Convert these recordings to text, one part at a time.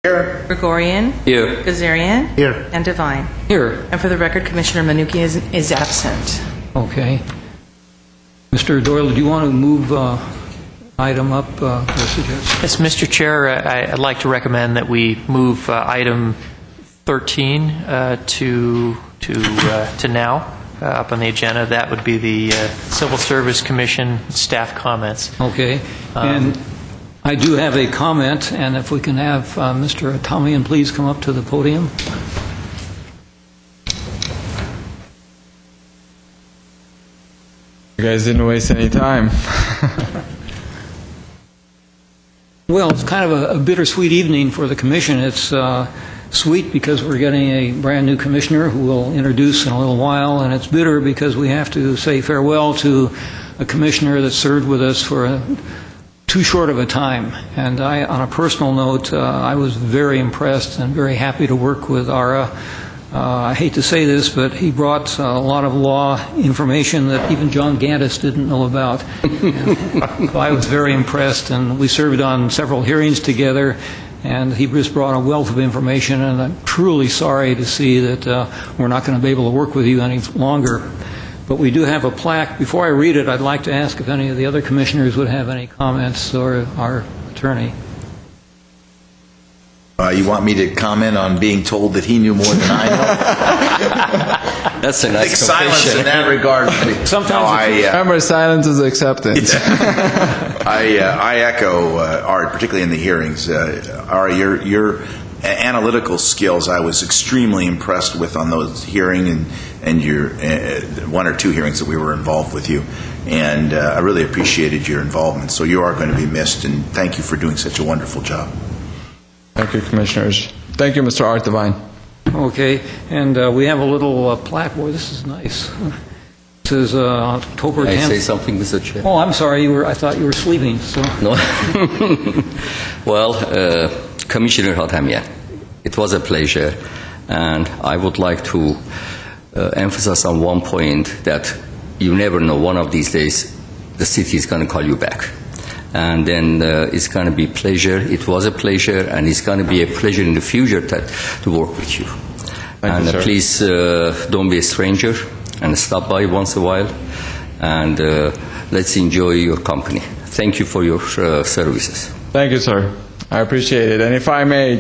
Here. Gregorian. Here. Kazarian. Here. And Devine. Here. And for the record, Commissioner Manukian is absent. Okay. Mr. Doyle, do you want to move item up or suggest? Yes, Mr. Chair, I'd like to recommend that we move item 13 to now up on the agenda. That would be the Civil Service Commission staff comments. Okay. And I do have a comment, and if we can have Mr. Tomian please come up to the podium. You guys didn't waste any time. Well, it's kind of a bittersweet evening for the Commission. It's sweet because we're getting a brand new commissioner who we'll introduce in a little while, and it's bitter because we have to say farewell to a commissioner that served with us for too short of a time. And on a personal note, I was very impressed and very happy to work with Ara. I hate to say this, but he brought a lot of law information that even John Gantis didn't know about. So I was very impressed, and we served on several hearings together, and he just brought a wealth of information, and I'm truly sorry to see that we're not going to be able to work with you any longer. But we do have a plaque. Before I read it, I'd like to ask if any of the other commissioners would have any comments, or our attorney. You want me to comment on being told that he knew more than I know? That's a nice silence in that regard. Sometimes Remember, silence is acceptance. I echo Art, particularly in the hearings. Art, your analytical skills, I was extremely impressed with on those hearings and your one or two hearings that we were involved with you. And I really appreciated your involvement. So you are going to be missed, and thank you for doing such a wonderful job. Thank you, Commissioners. Thank you, Mr. Art Devine. Okay, and we have a little plaque. Boy, this is nice. This is October 10th. May I say something, Mr. Chair? Oh, I'm sorry. I thought you were sleeping. So. No. Well, Commissioner Hatamian, it was a pleasure, and I would like to emphasize on one point that you never know. One of these days, the city is going to call you back. And then it's going to be pleasure. It was a pleasure, and it's going to be a pleasure in the future to work with you. Thank you, please don't be a stranger, and stop by once in a while, and let's enjoy your company. Thank you for your services. Thank you, sir. I appreciate it. And if I may,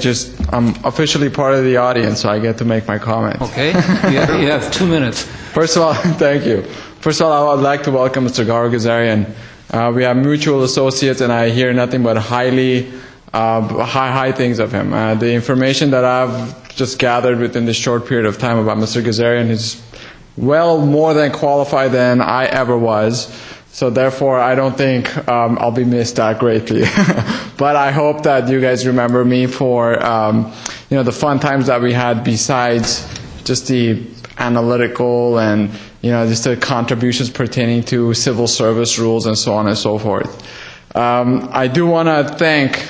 I'm officially part of the audience, so I get to make my comment. Okay. You have 2 minutes. First of all, thank you. First of all, I would like to welcome Mr. Gazarian. We have mutual associates, and I hear nothing but high things of him. The information that I've just gathered within this short period of time about Mr. Gazarian is well more than qualified than I ever was. So therefore, I don't think I'll be missed that greatly. But I hope that you guys remember me for the fun times that we had besides just the analytical and just the contributions pertaining to civil service rules and so on and so forth. I do want to thank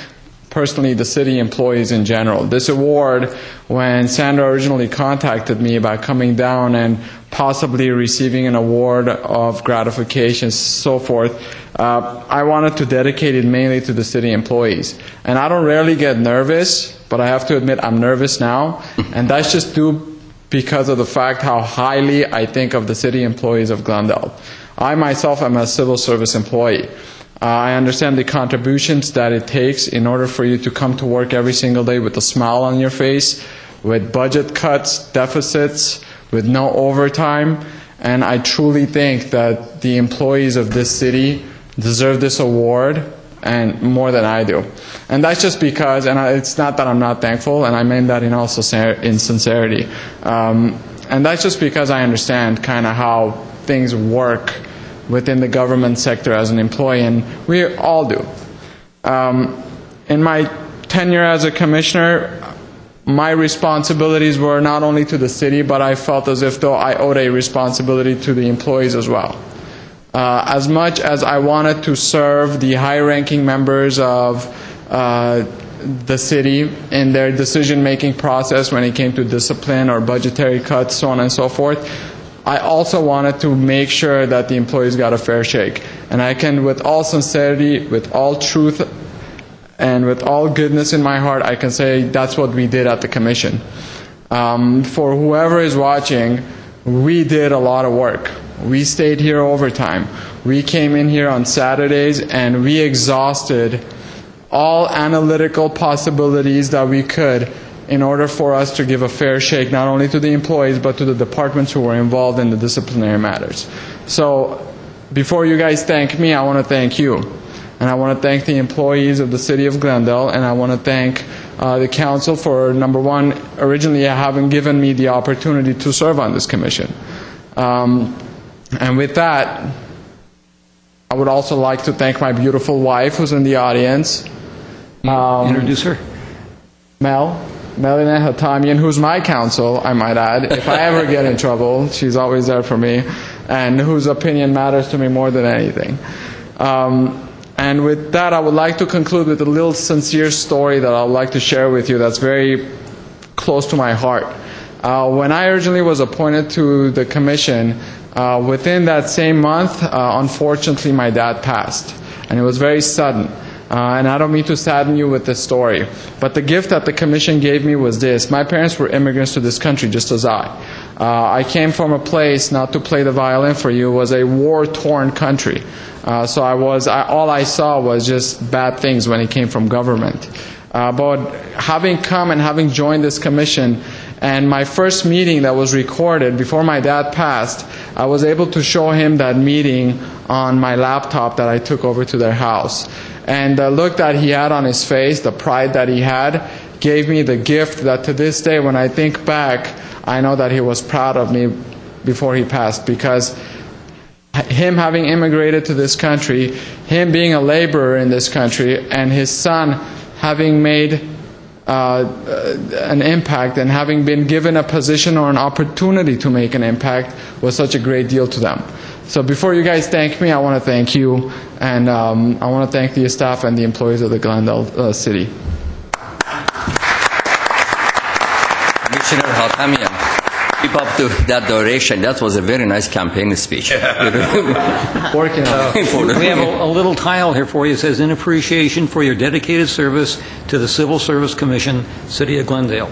personally the city employees in general. This award, when Sandra originally contacted me about coming down and possibly receiving an award of gratification, so forth, I wanted to dedicate it mainly to the city employees. And I don't rarely get nervous, but I have to admit I'm nervous now, and that's just due because of the fact how highly I think of the city employees of Glendale. I myself am a civil service employee. I understand the contributions that it takes in order for you to come to work every single day with a smile on your face, with budget cuts, deficits, with no overtime, and I truly think that the employees of this city deserve this award, and more than I do. And that's just because, and it's not that I'm not thankful, and I mean that in sincerity. And that's just because I understand kind of how things work within the government sector as an employee, and we all do. In my tenure as a commissioner, my responsibilities were not only to the city, but I felt as if though I owed a responsibility to the employees as well. As much as I wanted to serve the high-ranking members of the city in their decision-making process when it came to discipline or budgetary cuts, so on and so forth, I also wanted to make sure that the employees got a fair shake. And I can, with all sincerity, with all truth, And with all goodness in my heart, I can say that's what we did at the commission. For whoever is watching, we did a lot of work. We stayed here overtime. We came in here on Saturdays and we exhausted all analytical possibilities that we could in order for us to give a fair shake not only to the employees but to the departments who were involved in the disciplinary matters. So before you guys thank me, I want to thank you. And I want to thank the employees of the City of Glendale, and I want to thank the council for, number one, originally having given me the opportunity to serve on this commission. And with that, I would also like to thank my beautiful wife who's in the audience. Introduce her. Melina Hatamian, who's my counsel, I might add. If I ever get in trouble, she's always there for me, and whose opinion matters to me more than anything. And with that, I would like to conclude with a little sincere story that I would like to share with you that's very close to my heart. When I originally was appointed to the commission, within that same month, unfortunately, my dad passed. And it was very sudden. And I don't mean to sadden you with this story, but the gift that the commission gave me was this. My parents were immigrants to this country, just as I. I came from a place, not to play the violin for you, was a war-torn country. So all I saw was just bad things when it came from government. But having come and having joined this commission, and my first meeting that was recorded before my dad passed, I was able to show him that meeting on my laptop that I took over to their house. And the look that he had on his face, the pride that he had, gave me the gift that to this day, when I think back, I know that he was proud of me before he passed, because him having immigrated to this country, him being a laborer in this country, and his son having made an impact and having been given a position or an opportunity to make an impact was such a great deal to them. So before you guys thank me, I want to thank you, and I want to thank the staff and the employees of the Glendale City. Commissioner Hatamian, keep up to that duration. That was a very nice campaign speech. Working on it. We have a little tile here for you. It says, "In appreciation for your dedicated service to the Civil Service Commission, City of Glendale."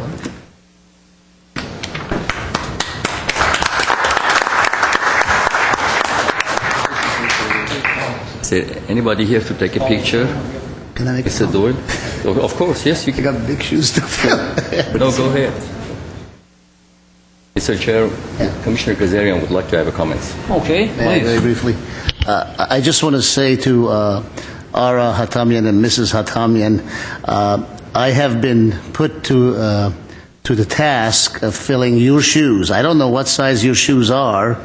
Is there anybody here to take a picture? Can I make Mr. Doyle? Of course, yes, you I can. got big shoes to fill. No, go ahead. Mr. Chair, Commissioner Kazarian would like to have a comment. Okay, Very please. briefly. I just want to say to Ara Hatamian and Mrs. Hatamian, I have been put to the task of filling your shoes. I don't know what size your shoes are,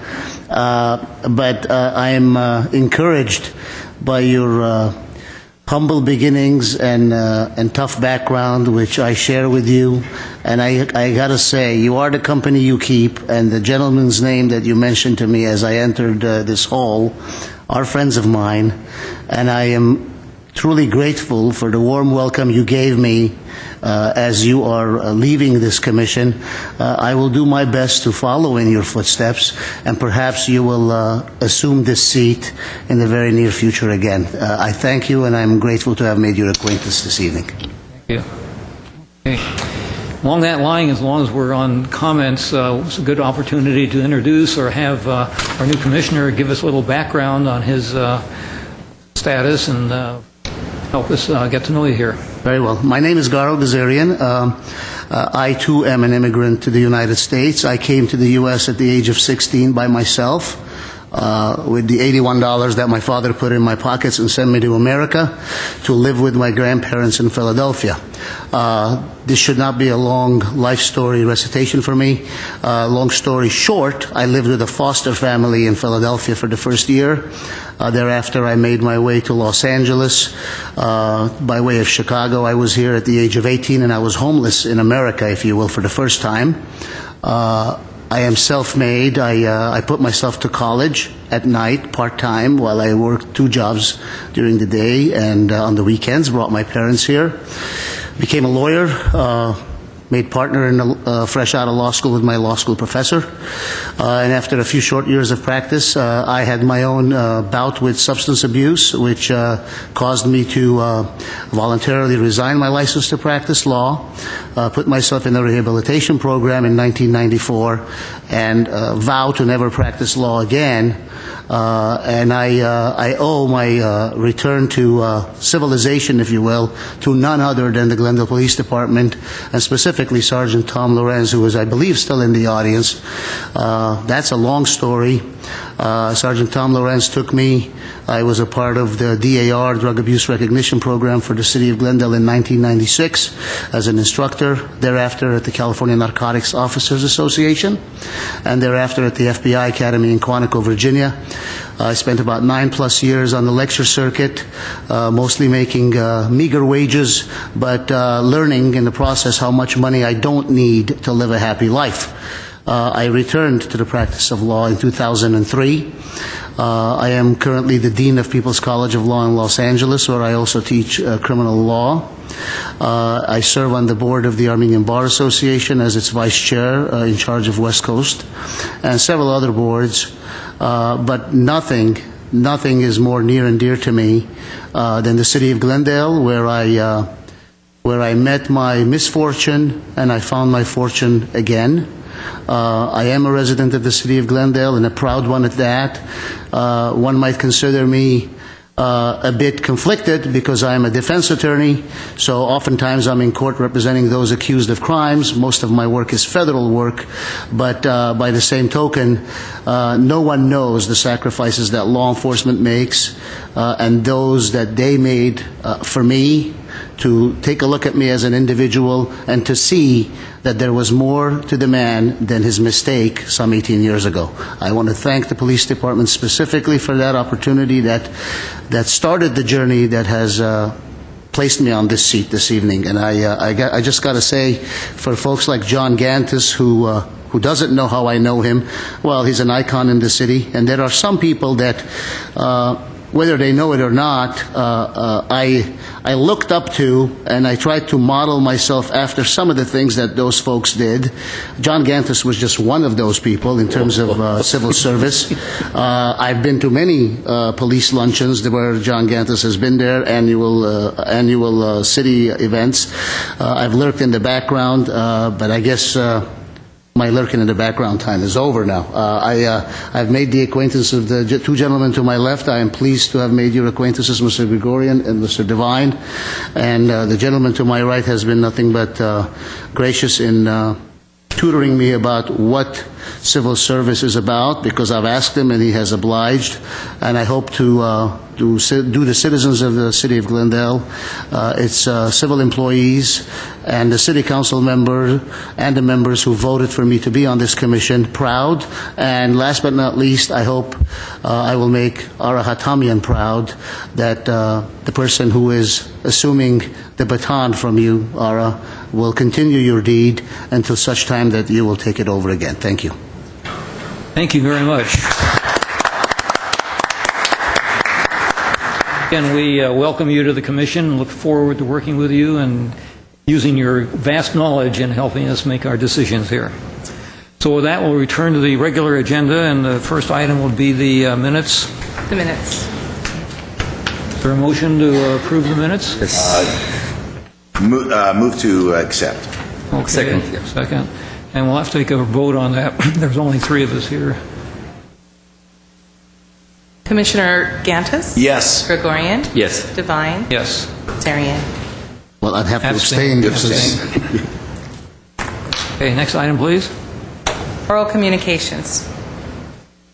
but I am encouraged by your humble beginnings and tough background, which I share with you. And I got to say, you are the company you keep, and the gentleman's name that you mentioned to me as I entered this hall are friends of mine, and I am truly grateful for the warm welcome you gave me as you are leaving this commission. I will do my best to follow in your footsteps, and perhaps you will assume this seat in the very near future again. I thank you, and I'm grateful to have made your acquaintance this evening. Thank you. Okay. Along that line, as long as we're on comments, it's a good opportunity to introduce or have our new commissioner give us a little background on his status and help us get to know you here. Very well. My name is Garo Gazarian. I, too, am an immigrant to the United States. I came to the U.S. at the age of 16 by myself with the $81 that my father put in my pockets and sent me to America to live with my grandparents in Philadelphia. This should not be a long life story recitation for me. Long story short, I lived with a foster family in Philadelphia for the first year. Thereafter, I made my way to Los Angeles by way of Chicago. I was here at the age of 18, and I was homeless in America, if you will, for the first time. I am self-made. I put myself to college at night, part-time, while I worked 2 jobs during the day, and on the weekends brought my parents here. Became a lawyer, made partner in fresh out of law school with my law school professor. And after a few short years of practice, I had my own bout with substance abuse, which caused me to voluntarily resign my license to practice law, put myself in a rehabilitation program in 1994, and vow to never practice law again. And I owe my return to civilization, if you will, to none other than the Glendale Police Department, and specifically Sergeant Tom Lorenz, who is, I believe, still in the audience. That's a long story. Sergeant Tom Lorenz took me. I was a part of the DAR, Drug Abuse Recognition Program, for the City of Glendale in 1996 as an instructor, thereafter at the California Narcotics Officers Association, and thereafter at the FBI Academy in Quantico, Virginia. I spent about 9+ years on the lecture circuit, mostly making meager wages, but learning in the process how much money I don't need to live a happy life. I returned to the practice of law in 2003. I am currently the Dean of People's College of Law in Los Angeles, where I also teach criminal law. I serve on the board of the Armenian Bar Association as its vice chair, in charge of West Coast, and several other boards. But nothing is more near and dear to me than the city of Glendale, where I met my misfortune and I found my fortune again. I am a resident of the city of Glendale, and a proud one at that. One might consider me a bit conflicted because I am a defense attorney, so oftentimes I'm in court representing those accused of crimes. Most of my work is federal work, but by the same token, no one knows the sacrifices that law enforcement makes and those that they made for me, to take a look at me as an individual and to see that there was more to the man than his mistake some 18 years ago. I want to thank the police department specifically for that opportunity that started the journey that has placed me on this seat this evening. And I just got to say, for folks like John Gantis, who doesn't know how I know him, well, he's an icon in the city. And there are some people that, whether they know it or not, I looked up to, and I tried to model myself after some of the things that those folks did. John Gantis was just one of those people in terms of civil service. I've been to many police luncheons where John Gantis has been there, annual city events. I've lurked in the background, but I guess my lurking in the background time is over now. I've made the acquaintance of the two gentlemen to my left. I am pleased to have made your acquaintances, Mr. Gregorian and Mr. Devine. And the gentleman to my right has been nothing but gracious in tutoring me about what civil service is about, because I've asked him and he has obliged. And I hope to do the citizens of the city of Glendale, its civil employees, and the city council member and the members who voted for me to be on this commission proud. And last but not least, I hope I will make Ara Hatamian proud, that the person who is assuming the baton from you, Ara, will continue your deed until such time that you will take it over again. Thank you. Thank you very much. Again, we welcome you to the Commission and look forward to working with you and using your vast knowledge in helping us make our decisions here. So with that, we'll return to the regular agenda, and the first item will be the minutes. The minutes. Is there a motion to approve the minutes? Move to accept. Okay. Second, yeah. Second. And we'll have to take a vote on that. There's only 3 of us here. Commissioner Gantis? Yes. Gregorian? Yes. Devine? Yes. Tarian? Well, I'd have to Abstain. abstain. Okay, next item, please. Oral communications.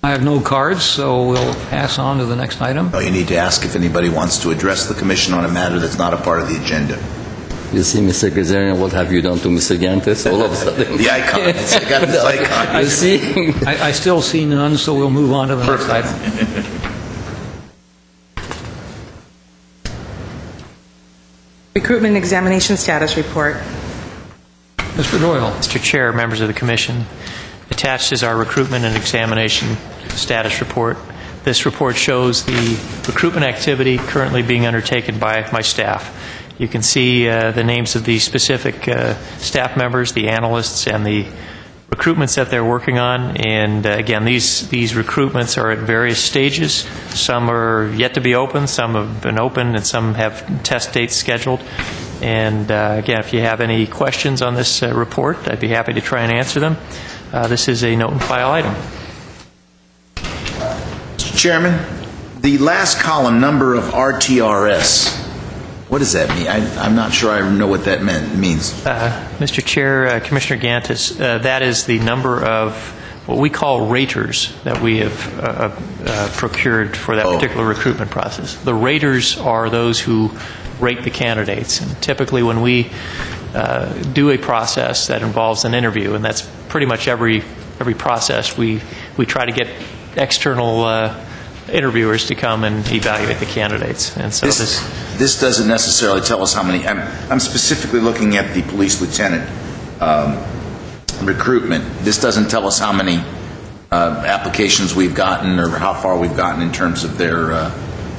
I have no cards, so we'll pass on to the next item. No, you need to ask if anybody wants to address the commission on a matter that's not a part of the agenda. You see, Mr. Gazarian, what have you done to Mr. Gantis all of a sudden? The icon. I got this icon. You see? I still see none, so we'll move on to the next item. Recruitment examination status report. Mr. Doyle. Mr. Chair, members of the Commission, attached is our recruitment and examination status report. This report shows the recruitment activity currently being undertaken by my staff. You can see the names of the specific staff members, the analysts, and the recruitments that they're working on. And again, these recruitments are at various stages. Some are yet to be open, some have been opened, and some have test dates scheduled. And again, if you have any questions on this report, I'd be happy to try and answer them. This is a note and file item. Mr. Chairman, the last column, number of RTRS, what does that mean? I'm not sure I know what that means. Mr. Chair, Commissioner Gantis, that is the number of what we call raters that we have procured for that particular recruitment process. The raters are those who rate the candidates. And typically when we do a process that involves an interview, and that's pretty much every process, we try to get external interviewers to come and evaluate the candidates. And so this doesn't necessarily tell us how many. I'm specifically looking at the police lieutenant recruitment. This doesn't tell us how many applications we've gotten or how far we've gotten in terms of their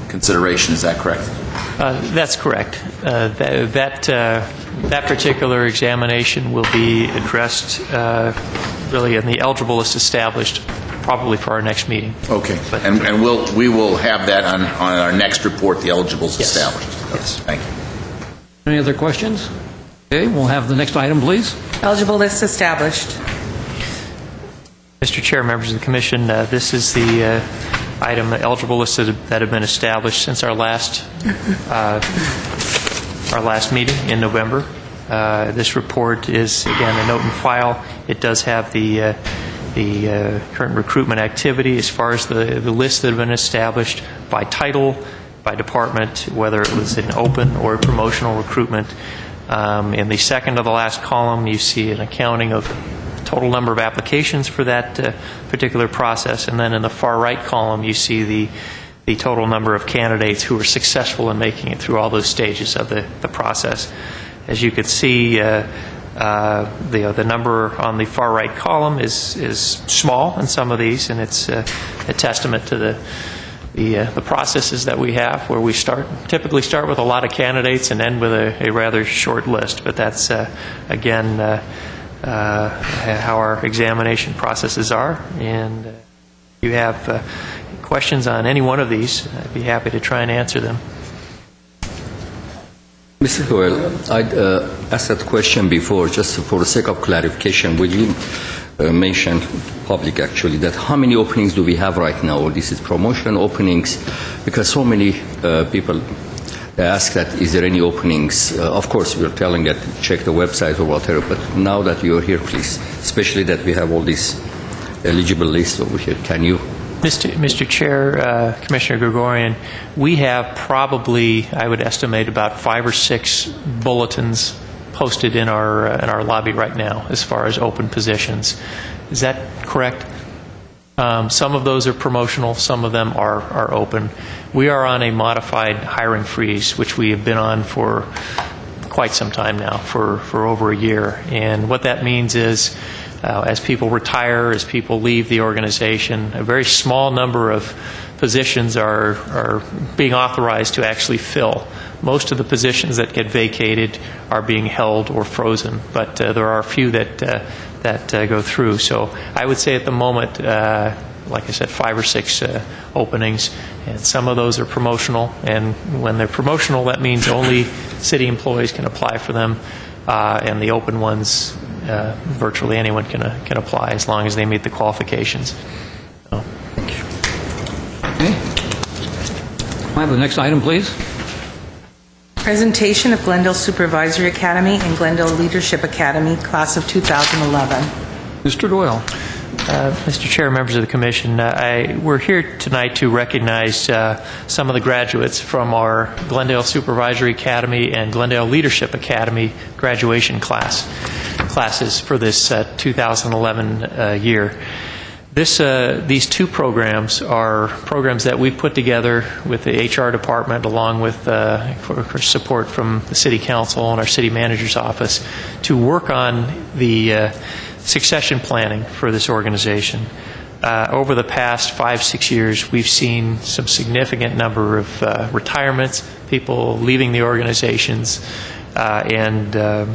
consideration. Is that correct? That's correct. That particular examination will be addressed really in the eligible list established probably for our next meeting. Okay. And we will have that on our next report, the eligibles established. Yes. Thank you. Any other questions? Okay, we'll have the next item, please. Eligible list established. Mr. Chair, members of the Commission, this is the item, eligible lists that have been established since our last meeting in November. This report is, again, a note and file. It does have the current recruitment activity as far as the lists that have been established by title, by department, whether it was an open or a promotional recruitment. In the second to the last column, you see an accounting of total number of applications for that particular process. And then in the far right column, you see the total number of candidates who were successful in making it through all those stages of the process. As you can see, the number on the far right column is small in some of these, and it's a testament to the processes that we have, where we typically start with a lot of candidates and end with a rather short list. But that's again how our examination processes are. And if you have questions on any one of these, I'd be happy to try and answer them. Mr. Doyle, I'd asked that question before, just for the sake of clarification. Will you mention public, actually, that how many openings do we have right now? This is promotion openings, because so many people ask that, is there any openings? Of course, we're telling that check the website or whatever, but now that you're here, please, especially that we have all these eligible lists over here, can you? Mr. Chair, Commissioner Gregorian, we have probably, I would estimate, about 5 or 6 bulletins posted in our lobby right now as far as open positions. Is that correct? Some of those are promotional, some of them are open. We are on a modified hiring freeze, which we have been on for quite some time now, for over a year. And what that means is, as people retire, as people leave the organization, a very small number of positions are being authorized to actually fill. Most of the positions that get vacated are being held or frozen, but there are a few that go through. So I would say at the moment, like I said, 5 or 6 openings, and some of those are promotional. And when they're promotional, that means only city employees can apply for them, and the open ones, virtually anyone can apply as long as they meet the qualifications. So, thank you. Okay. Can I have the next item, please? Presentation of Glendale Supervisory Academy and Glendale Leadership Academy, class of 2011. Mr. Doyle. Mr. Chair, members of the Commission, we're here tonight to recognize some of the graduates from our Glendale Supervisory Academy and Glendale Leadership Academy graduation classes for this 2011 year. These two programs are programs that we've put together with the HR department, along with support from the City Council and our City Manager's Office, to work on the succession planning for this organization. Over the past 5-6 years, we've seen some significant number of retirements, people leaving the organizations. Our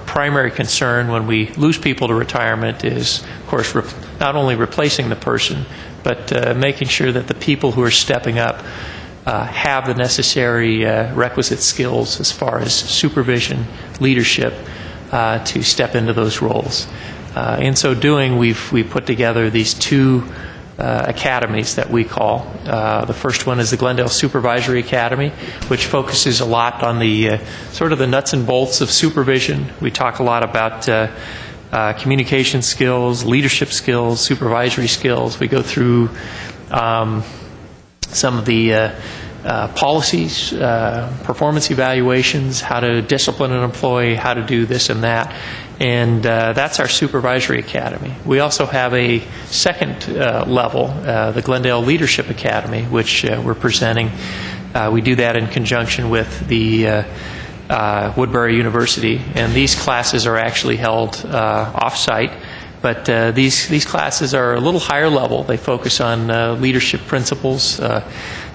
primary concern when we lose people to retirement is, of course, not only replacing the person, but making sure that the people who are stepping up have the necessary requisite skills as far as supervision, leadership, to step into those roles. In so doing, we put together these two academies that we call. The first one is the Glendale Supervisory Academy, which focuses a lot on the sort of the nuts and bolts of supervision. We talk a lot about communication skills, leadership skills, supervisory skills. We go through some of the policies, performance evaluations, how to discipline an employee, how to do this and that. And that's our Supervisory Academy. We also have a second level, the Glendale Leadership Academy, which we're presenting. We do that in conjunction with the Woodbury University, and these classes are actually held off-site. But these classes are a little higher level. They focus on leadership principles,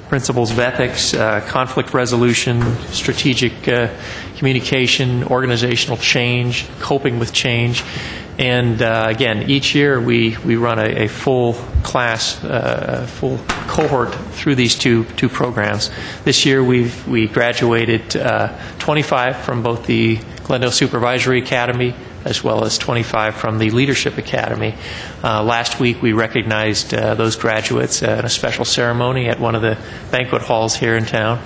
principles of ethics, conflict resolution, strategic communication, organizational change, coping with change. And again, each year we run a full class, full cohort through these two programs. This year we graduated 25 from both the Glendale Supervisory Academy as well as 25 from the Leadership Academy. Last week we recognized those graduates at a special ceremony at one of the banquet halls here in town,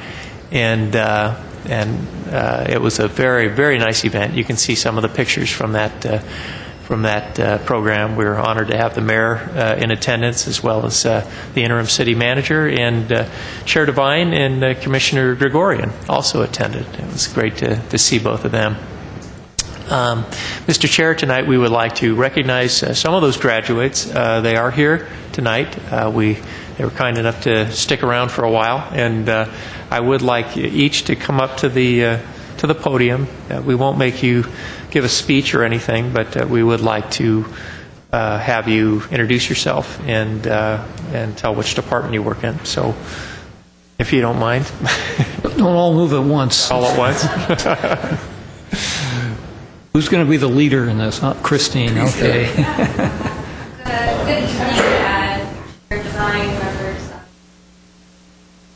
and it was a very, very nice event. You can see some of the pictures from that program. We were honored to have the mayor in attendance, as well as the interim city manager, and Chair Devine and Commissioner Gregorian also attended. It was great to see both of them. Mr. Chair, tonight we would like to recognize some of those graduates. They are here tonight. They were kind enough to stick around for a while, and I would like each to come up to the podium. We won't make you give a speech or anything, but we would like to have you introduce yourself and tell which department you work in. So, if you don't mind. Don't all move at once. All at once? Who's going to be the leader in this? Christine, okay. Good evening, Chair Devine, members.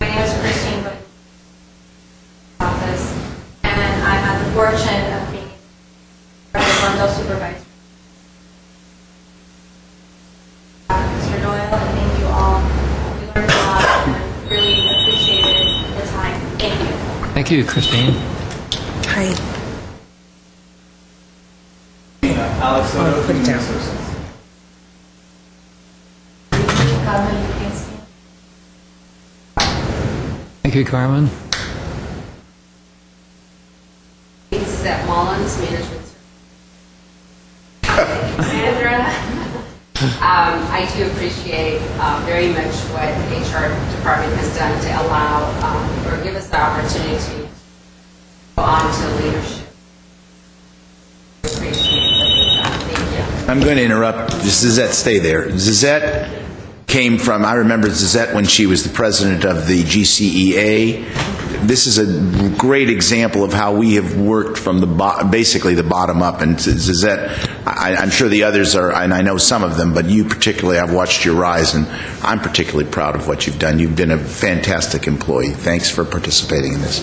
My name is Christine with the office, and I had the fortune of being the Glendale Supervisor. Mr. Doyle, and thank you all. We learned a lot and really appreciated the time. Thank you. Thank you, Christine. Hi. Alex, Put it down. Thank you, Carmen. This is at Mullins Management Sandra. I do appreciate very much what the HR department has done to allow or give us the opportunity to go on to leadership. I'm going to interrupt. Zizette, stay there. Zizette came from, I remember Zizette when she was the president of the GCEA. This is a great example of how we have worked from basically the bottom up. And Zizette, I'm sure the others are, and I know some of them, but you particularly, I've watched your rise, and I'm particularly proud of what you've done. You've been a fantastic employee. Thanks for participating in this.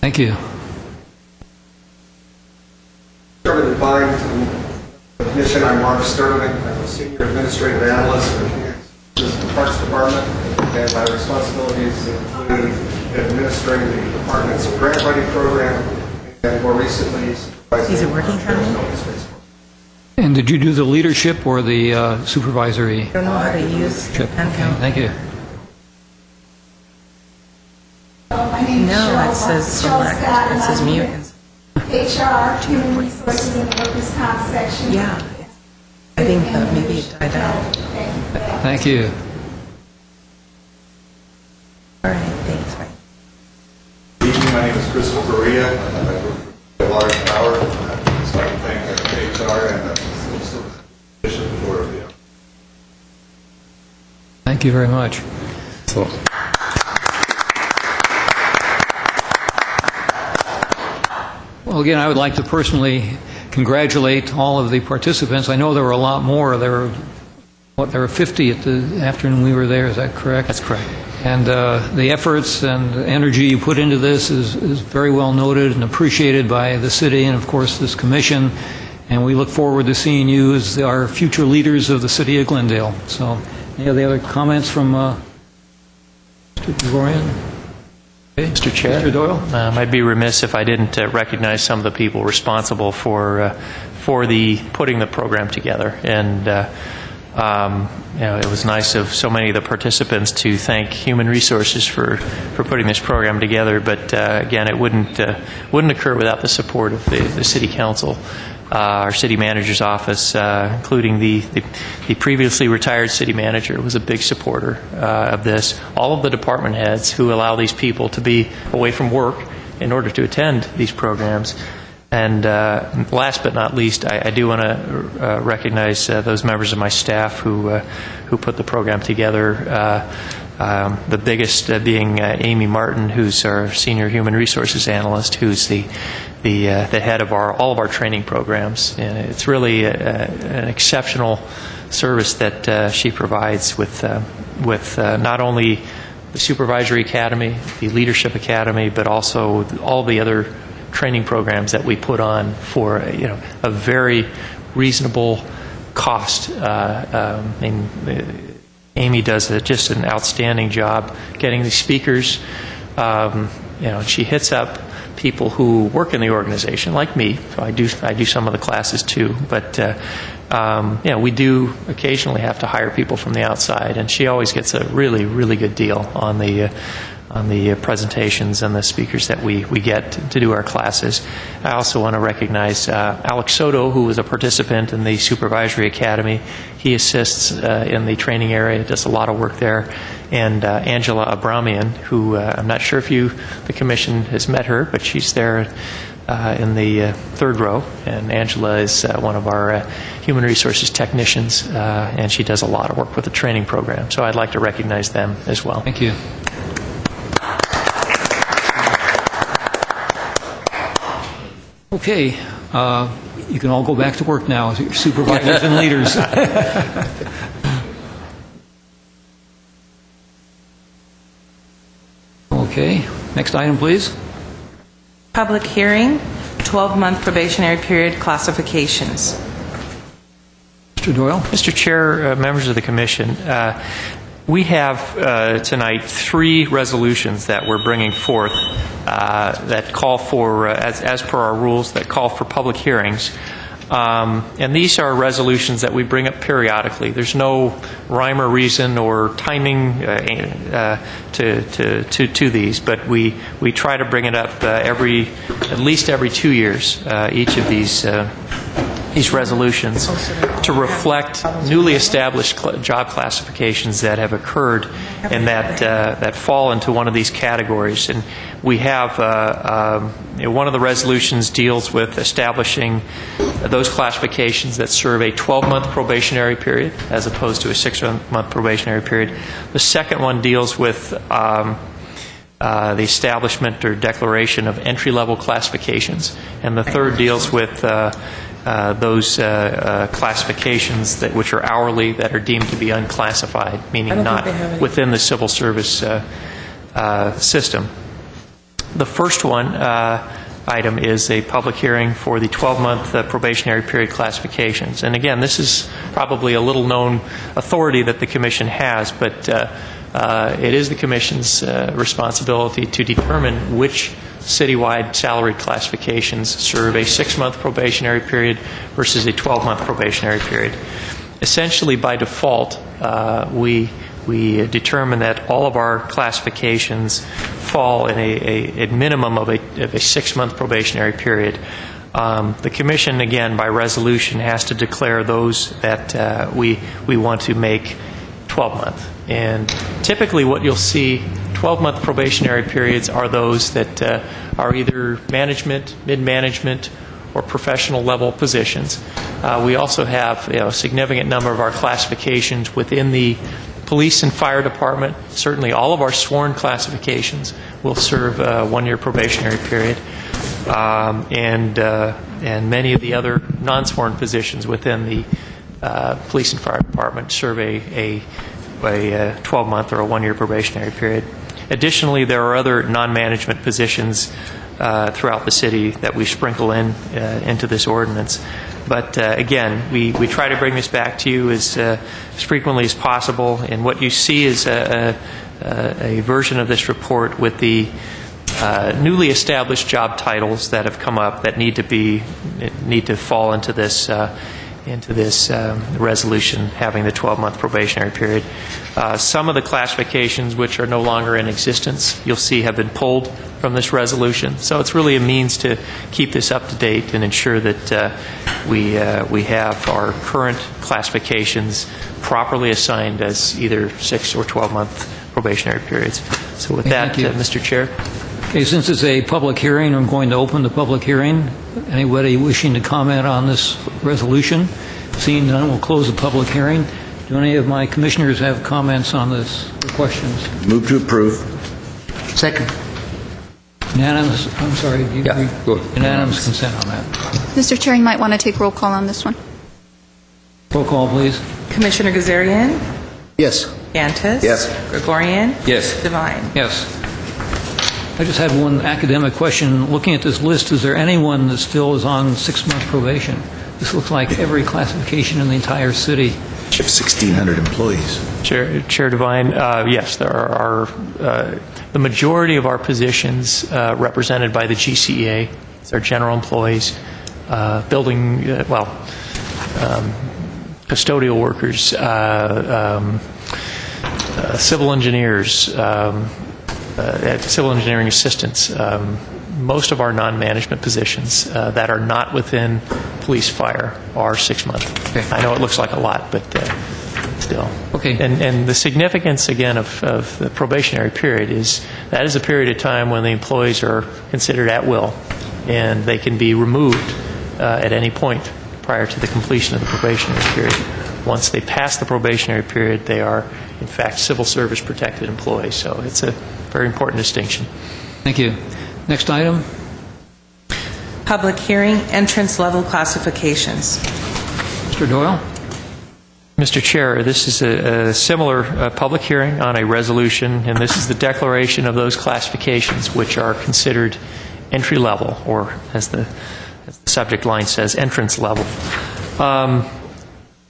Thank you. Chairman Devine, the commission, I'm Mark Sterling. I'm a senior administrative analyst for the Parks Department, and my responsibilities include administering the department's grant writing program, and more recently, supervising. Is it working for me? And did you do the leadership or the supervisory? I don't know how to use the pen. Okay, thank you. No, it says select. It says mute. HR, Human Resources in the Workers' Comp section. Yeah. I think maybe it died out. Thank you. All right, thanks. Mike. Good evening. My name is Christopher Ria. I work for Water and Power. So I thank HR and the Civil Service Commission for the Thank you very much. So, Well, again, I would like to personally congratulate all of the participants. I know there were a lot more. There were 50 at the afternoon we were there. Is that correct? That's correct. And the efforts and energy you put into this is very well noted and appreciated by the city and, of course, this commission. And we look forward to seeing you as our future leaders of the city of Glendale. So, any other comments from Mr. Gregorian? Okay. Mr. Chair, Mr. Doyle? I'd be remiss if I didn't recognize some of the people responsible for the putting the program together. And it was nice of so many of the participants to thank Human Resources for putting this program together. But again, it wouldn't occur without the support of the City Council. Our city manager's office, including the previously retired city manager, was a big supporter of this. All of the department heads who allow these people to be away from work in order to attend these programs. And last but not least, I do want to recognize those members of my staff who put the program together. The biggest being Amy Martin, who's our senior human resources analyst, who's the head of all of our training programs. And it's really an exceptional service that she provides with not only the Supervisory Academy, the Leadership Academy, but also all the other training programs that we put on for a very reasonable cost. Amy does just an outstanding job getting the speakers. She hits up people who work in the organization, like me. So I do some of the classes too. But we do occasionally have to hire people from the outside, and she always gets a really, really good deal on the presentations and the speakers that we get to do our classes. I also want to recognize Alex Soto, who was a participant in the Supervisory Academy. He assists in the training area, does a lot of work there. And Angela Abramian, who I'm not sure if the commission has met her, but she's there in the third row. And Angela is one of our human resources technicians, and she does a lot of work with the training program. So I'd like to recognize them as well. Thank you. Okay, you can all go back to work now as your supervisors and leaders. Okay, next item, please. Public hearing, 12-month probationary period classifications. Mr. Doyle? Mr. Chair, members of the Commission, we have tonight 3 resolutions that we're bringing forth that call for, as per our rules, that call for public hearings. And these are resolutions that we bring up periodically. There's no rhyme or reason or timing to these, but we try to bring it up at least every 2 years, each of these resolutions, to reflect newly established job classifications that have occurred and that fall into one of these categories. And we have one of the resolutions deals with establishing those classifications that serve a 12-month probationary period as opposed to a 6-month probationary period. The second one deals with the establishment or declaration of entry-level classifications, and the third deals with those classifications which are hourly that are deemed to be unclassified, meaning not within the civil service system. The first item is a public hearing for the 12-month probationary period classifications. And again, this is probably a little-known authority that the Commission has, but it is the Commission's responsibility to determine which citywide salary classifications serve a 6-month probationary period versus a 12-month probationary period. Essentially, by default, we determine that all of our classifications fall in a minimum of a 6-month probationary period. The Commission, again, by resolution, has to declare those that we want to make 12-month. And typically what you'll see 12-month probationary periods are those that are either management, mid-management, or professional level positions. We also have a significant number of our classifications within the police and fire department. Certainly all of our sworn classifications will serve a 1-year probationary period. And many of the other non-sworn positions within the police and fire department serve a 12-month or a 1-year probationary period. Additionally, there are other non-management positions throughout the city that we sprinkle into this ordinance. But again, we try to bring this back to you as frequently as possible. And what you see is a version of this report with the newly established job titles that have come up that need to fall into this resolution having the 12-month probationary period. Some of the classifications which are no longer in existence, you'll see, have been pulled from this resolution. So it's really a means to keep this up to date and ensure that we have our current classifications properly assigned as either 6 or 12-month probationary periods. So with that, Mr. Chair. Okay, since it's a public hearing, I'm going to open the public hearing. Anybody wishing to comment on this resolution? Seeing none, we'll close the public hearing. Do any of my commissioners have comments on this or questions? Move to approve. Second. Unanimous, I'm sorry, do you agree? Good. Unanimous consent on that. Mr. Chair, you might want to take roll call on this one. Roll call, please. Commissioner Gazarian? Yes. Gantis? Yes. Gregorian? Yes. Devine? Yes. I just had one academic question. Looking at this list, is there anyone that still is on 6-month probation? This looks like every classification in the entire city. You have 1,600 employees. Chair Devine, yes, there are the majority of our positions represented by the GCEA. It's our general employees, building, custodial workers, civil engineers, civil engineering assistants. Most of our non-management positions that are not within police fire are 6 months. Okay. I know it looks like a lot, but still. Okay. And the significance, again, of the probationary period is that is a period of time when the employees are considered at will, and they can be removed at any point prior to the completion of the probationary period. Once they pass the probationary period, they are, in fact, civil service protected employees. So it's a very important distinction. Thank you. Next item. Public hearing, entrance level classifications. Mr. Doyle. Mr. Chair, this is a similar public hearing on a resolution, and this is the declaration of those classifications which are considered entry level, or as the subject line says, entrance level.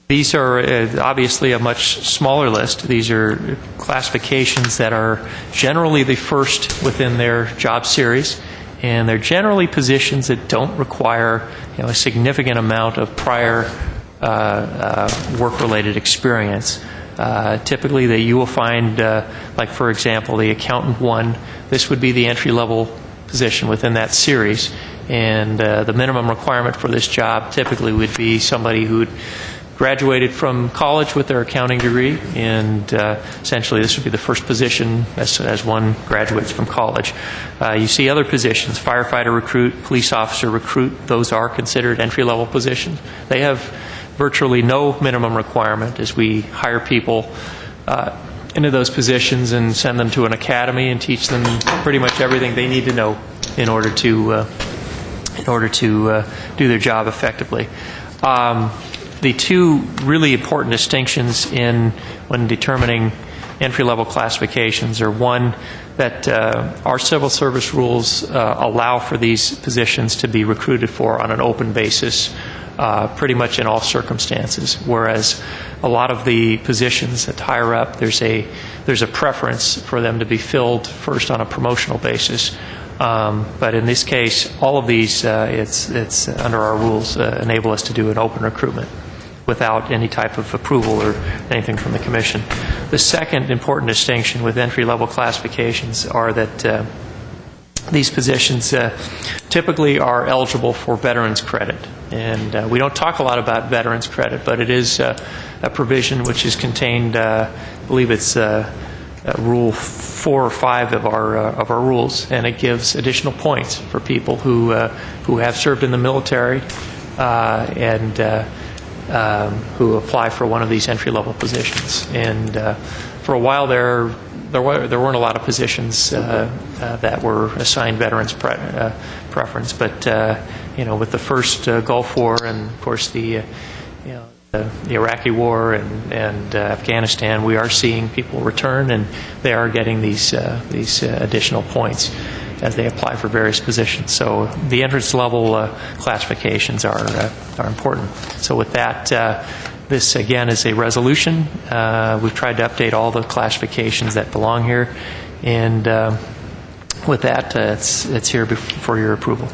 These are obviously a much smaller list. These are classifications that are generally the first within their job series, and they're generally positions that don't require a significant amount of prior work-related experience. Typically, that you will find, like for example, the accountant one. This would be the entry-level position within that series, and the minimum requirement for this job typically would be somebody who graduated from college with their accounting degree, and essentially this would be the first position as one graduates from college. You see other positions, firefighter recruit, police officer recruit, those are considered entry-level positions. They have virtually no minimum requirement as we hire people into those positions and send them to an academy and teach them pretty much everything they need to know in order to do their job effectively. The two really important distinctions when determining entry-level classifications are, one, that our civil service rules allow for these positions to be recruited for on an open basis pretty much in all circumstances, whereas a lot of the positions that higher up, there's a preference for them to be filled first on a promotional basis. But in this case, all of these, it's under our rules, enable us to do an open recruitment without any type of approval or anything from the Commission. The second important distinction with entry-level classifications are that these positions typically are eligible for veterans credit. And we don't talk a lot about veterans credit, but it is a provision which is contained, I believe it's Rule 4 or 5 of our rules, and it gives additional points for people who have served in the military and who apply for one of these entry-level positions. And for a while there weren't a lot of positions that were assigned veterans preference, but with the first Gulf War and of course the Iraqi War and Afghanistan, we are seeing people return, and they are getting these additional points as they apply for various positions. So the entrance level classifications are important. So with that, this again is a resolution. We've tried to update all the classifications that belong here, and with that, it's here for your approval.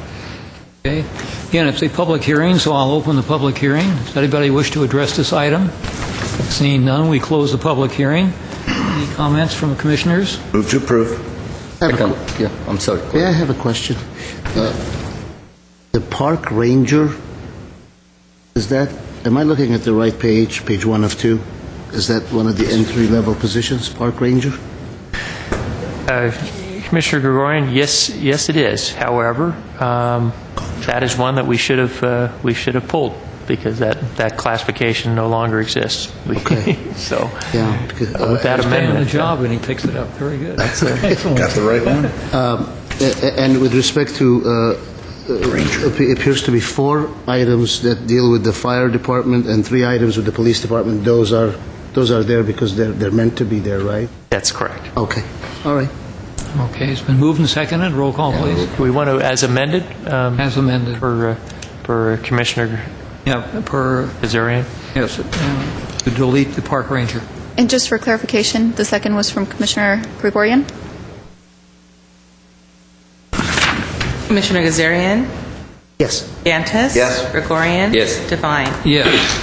Okay. Again, it's a public hearing, so I'll open the public hearing. Does anybody wish to address this item? Seeing none, we close the public hearing. Any comments from the commissioners? Move to approve. I'm sorry. May I have a question? The park ranger, am I looking at the right page 1 of 2? Is that one of the entry-level positions, park ranger? Commissioner Gregorian, yes, it is. However, that is one that we should have pulled because that classification no longer exists. Okay. So, yeah, with that amendment, on the job and he picks it up. Very good. That's excellent. Got the right one. And with respect to, it appears to be 4 items that deal with the fire department and 3 items with the police department. Those are there because they're meant to be there, right? That's correct. Okay. All right. Okay, it's been moved and seconded. Roll call, please. Do we want to, as amended? As amended. For Commissioner Kazarian? Yes, to delete the park ranger. And just for clarification, the second was from Commissioner Gregorian? Commissioner Gazarian? Yes. Gantis? Yes. Gregorian? Yes. Devine? Yes.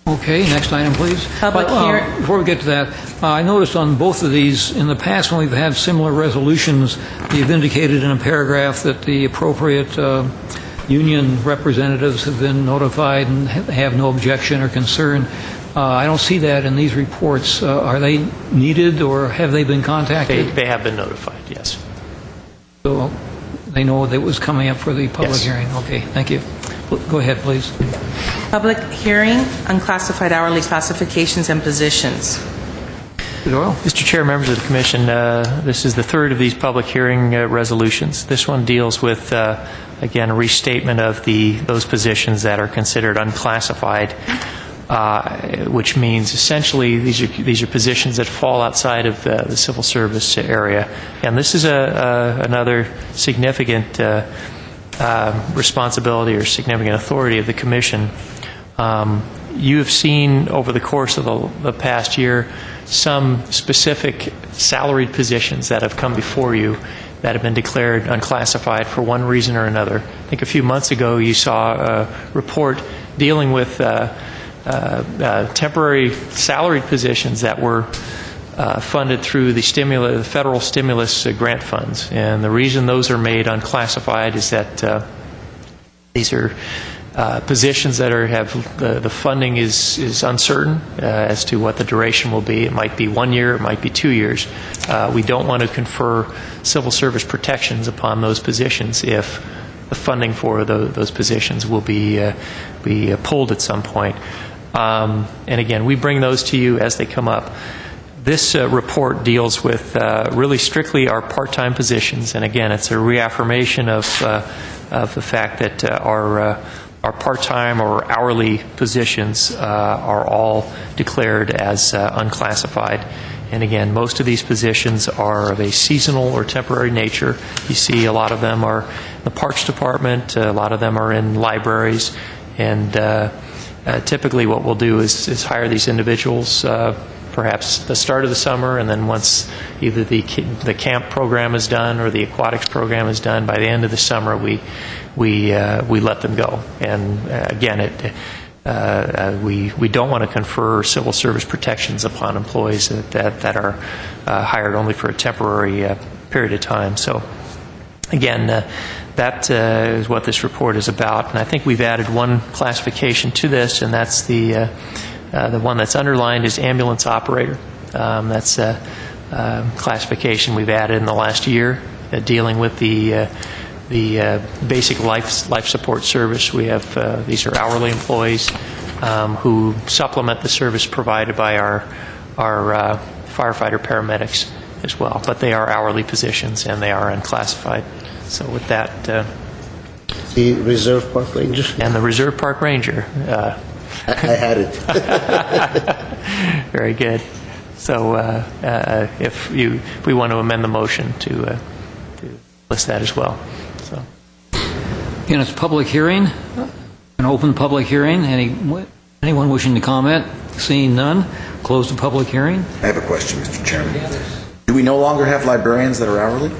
Okay, next item, please. Public hearing. Before we get to that, I noticed on both of these, in the past when we've had similar resolutions, you've indicated in a paragraph that the appropriate union representatives have been notified and have no objection or concern. I don't see that in these reports. Are they needed or have they been contacted? They have been notified, yes. So they know that it was coming up for the public Yes. hearing. Okay, thank you. Go ahead, please. Public hearing, unclassified hourly classifications and positions. Doyle? Mr. Chair, members of the Commission, this is the third of these public hearing resolutions. This one deals with, again, a restatement of those positions that are considered unclassified, which means essentially these are positions that fall outside of the civil service area. And this is another significant responsibility or significant authority of the Commission. You have seen over the course of the past year some specific salaried positions that have come before you that have been declared unclassified for one reason or another. I think a few months ago you saw a report dealing with temporary salaried positions that were funded through the federal stimulus grant funds. And the reason those are made unclassified is that these are positions that have the funding is uncertain as to what the duration will be. It might be 1 year, it might be 2 years. We don't want to confer civil service protections upon those positions if the funding for those positions will be pulled at some point. And again, we bring those to you as they come up. This report deals with really strictly our part-time positions, and again, it's a reaffirmation of the fact that our part-time or hourly positions are all declared as unclassified. And again, most of these positions are of a seasonal or temporary nature. You see a lot of them are in the Parks Department, a lot of them are in libraries, and typically what we'll do is hire these individuals perhaps the start of the summer, and then once either the camp program is done or the aquatics program is done, by the end of the summer we let them go. And again, we don't want to confer civil service protections upon employees that are hired only for a temporary period of time. So again, that is what this report is about. And I think we've added one classification to this, and that's the one that's underlined is ambulance operator. That's a classification we've added in the last year, dealing with the basic life support service. We have these are hourly employees who supplement the service provided by our firefighter paramedics as well, but they are hourly positions and they are unclassified. So with that, The Reserve Park Ranger? and the Reserve Park Ranger. I had it. Very good. So if we want to amend the motion to list that as well. So Again, it's a public hearing, an open public hearing. Anyone wishing to comment? Seeing none, close the public hearing. I have a question, Mr. Chairman. Do we no longer have librarians that are hourly?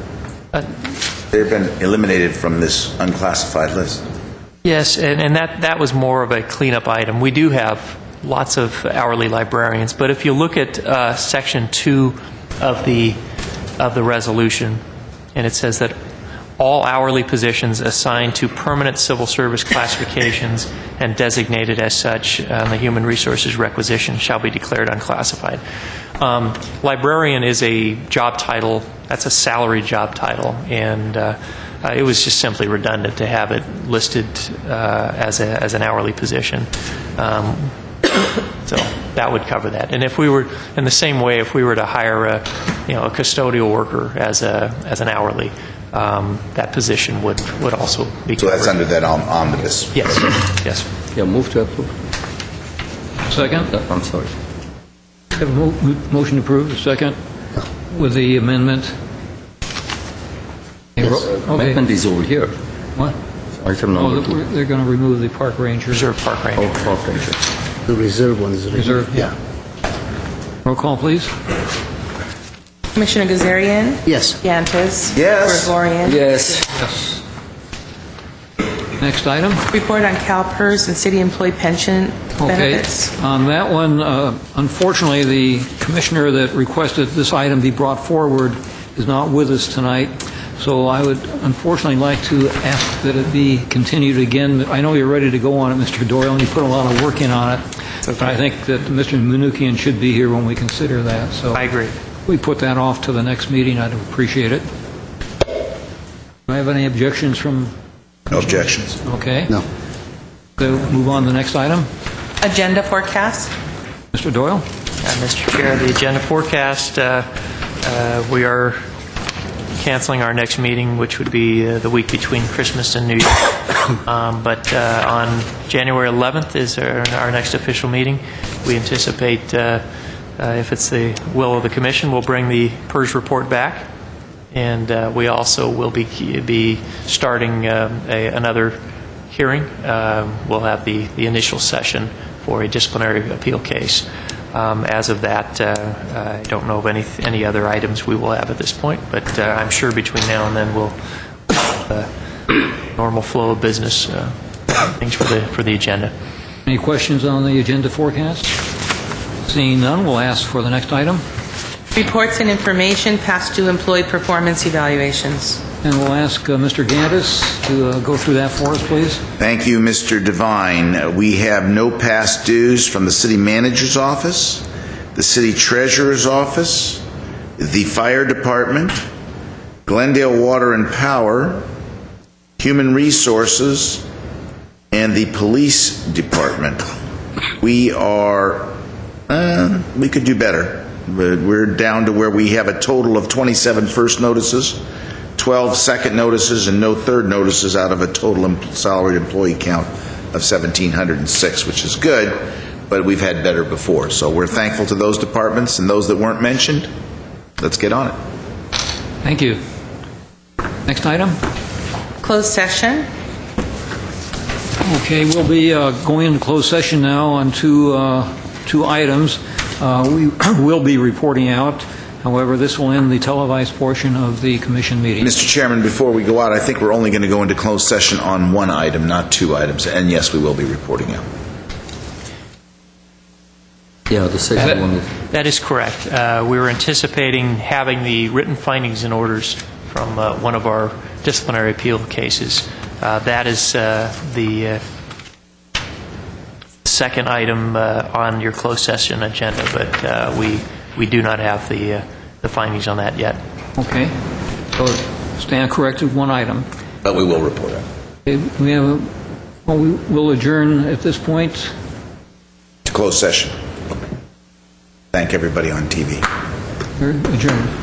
They've been eliminated from this unclassified list. yes, and that was more of a cleanup item. We do have lots of hourly librarians, but if you look at Section 2 of the resolution, and it says that all hourly positions assigned to permanent civil service classifications and designated as such on the human resources requisition shall be declared unclassified. Librarian is a job title, that's a salary job title, and it was just simply redundant to have it listed as an hourly position. So that would cover that. And if we were, in the same way, if we were to hire a custodial worker as an hourly, that position would also be covered. So that's under that omnibus. Yes, yes. Yeah, move to approve. Second? I'm sorry. Have a motion to approve, second, with the amendment. Amendment is over here. What? Item number 2. They're going to remove the park ranger. Reserve Park Ranger. Oh, Park Ranger. The Reserve one is Reserve, yeah. Roll call, please. Commissioner Gazarian? Yes. Yantis? Yes. Gregorian? Yes. Yes. Next item. Report on CalPERS and city employee pension benefits. Okay. On that one, unfortunately, the commissioner that requested this item be brought forward is not with us tonight. So I would unfortunately like to ask that it be continued again. I know you're ready to go on it, Mr. Doyle, and you put a lot of work in on it. But I think that Mr. Manukian should be here when we consider that. So I agree. if we put that off to the next meeting, I'd appreciate it. Do I have any objections from? No objections. Okay. No. So move on to the next item. Agenda forecast? Mr. Doyle? Mr. Chair, the agenda forecast, we are canceling our next meeting, which would be the week between Christmas and New Year. But on January 11th is our next official meeting. We anticipate, if it's the will of the Commission, we'll bring the PERS report back. And we also will be starting another hearing. We'll have the initial session for a disciplinary appeal case. As of that, I don't know of any other items we will have at this point, but I'm sure between now and then we'll have a normal flow of business things for the agenda. Any questions on the agenda forecast? Seeing none, we'll ask for the next item. Reports and information, past due employee performance evaluations. And we'll ask Mr. Gandis to go through that for us, please. Thank you, Mr. Devine. We have no past dues from the city manager's office, the city treasurer's office, the fire department, Glendale Water and Power, Human Resources, and the police department. We could do better. We're down to where we have a total of 27 first notices, 12 second notices, and no third notices out of a total salaried employee count of 1,706, which is good, but we've had better before. So we're thankful to those departments and those that weren't mentioned. Let's get on it. Thank you. Next item. Closed session. Okay, we'll be going into closed session now on two items. We will be reporting out. However, this will end the televised portion of the commission meeting. Mr. Chairman, before we go out, I think we're only going to go into closed session on one item, not two items. And yes, we will be reporting out. Yeah, the second one is... That is correct. We were anticipating having the written findings and orders from one of our disciplinary appeal cases. That is the second item on your closed session agenda, but we we do not have the findings on that yet. Okay. So stand corrected, one item. But we will report it. Okay, we have we will adjourn at this point. To close session. Thank everybody on TV. We're adjourned.